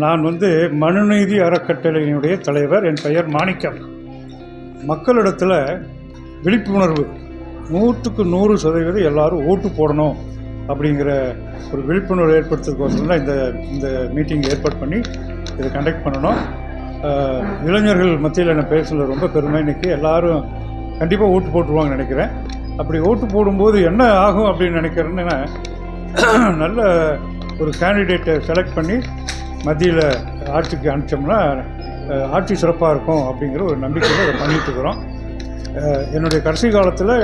நான் மனுநீதி அறக்கட்டளையினுடைய தலைவர். என் பெயர் மாணிக்கம். மக்களிடத்தில் விழிப்புணர்வு 100% எல்லாரும் ஓட்டு போடணும் அப்படிங்கிற ஒரு விழிப்புணர்வு ஏற்படுத்துறதுக்கோசரம் தான் இந்த மீட்டிங் ஏற்பாடு பண்ணி இதை கண்டக்ட் பண்ணணும். இளைஞர்கள் மத்தியில் நான் பேசுகிறது ரொம்ப பெருமை. இன்றைக்கி எல்லோரும் கண்டிப்பாக ஓட்டு போட்டுருவாங்கன்னு நினைக்கிறேன். அப்படி ஓட்டு போடும்போது என்ன ஆகும் அப்படின்னு நினைக்கிறேன்னா, நல்ல ஒரு கேண்டிடேட்டை செலக்ட் பண்ணி மத்தியில் ஆட்சிக்கு அனுப்பிச்சோம்னா ஆட்சி சிறப்பாக இருக்கும் அப்படிங்கிற ஒரு நம்பிக்கையில் அதை பண்ணிகிட்ருக்குறோம். என்னுடைய கடைசி காலத்தில்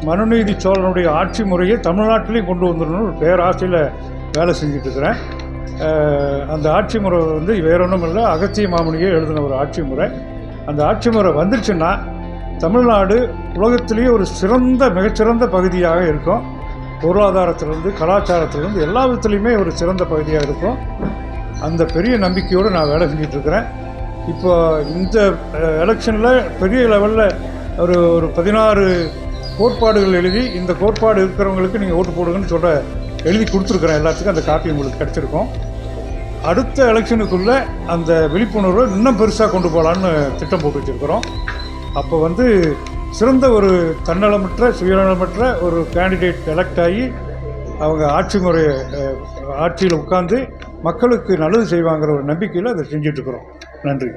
மனுநீதி சோழனுடைய ஆட்சி முறையை தமிழ்நாட்டிலையும் கொண்டு வந்துடணும்னு ஒரு பேராசையில் வேலை செஞ்சிட்ருக்கிறேன். அந்த ஆட்சி முறை வேற ஒன்றும் இல்லை, அகத்திய மாமுனியே எழுதின ஒரு ஆட்சி முறை. அந்த ஆட்சி முறை வந்துருச்சுன்னா தமிழ்நாடு உலகத்திலேயே ஒரு மிகச்சிறந்த பகுதியாக இருக்கும். பொருளாதாரத்திலிருந்து கலாச்சாரத்திலிருந்து எல்லா விதத்துலேயுமே ஒரு சிறந்த பகுதியாக இருக்கும். அந்த பெரிய நம்பிக்கையோடு நான் வேலை செஞ்சிட்ருக்கிறேன். இப்போ இந்த எலெக்ஷனில் பெரிய லெவலில் ஒரு 16 கோட்பாடுகள் எழுதி, இந்த கோட்பாடு இருக்கிறவங்களுக்கு நீங்கள் ஓட்டு போடுங்கன்னு எழுதி கொடுத்துருக்குறேன். எல்லாத்துக்கும் அந்த காப்பி உங்களுக்கு கிடச்சிருக்கோம். அடுத்த எலெக்ஷனுக்குள்ளே அந்த விழிப்புணர்வை இன்னும் பெருசாக கொண்டு போகலான்னு திட்டம் போட்டு வச்சுருக்கிறோம். அப்போ சிறந்த ஒரு தன்னலமற்ற சுயநலமற்ற ஒரு கேண்டிடேட் எலெக்ட் ஆகி அவங்க ஆட்சியில் உட்கார்ந்து மக்களுக்கு நல்லது செய்வாங்கிற ஒரு நம்பிக்கையில் அதை செஞ்சிட்ருக்குறோம். நன்றி.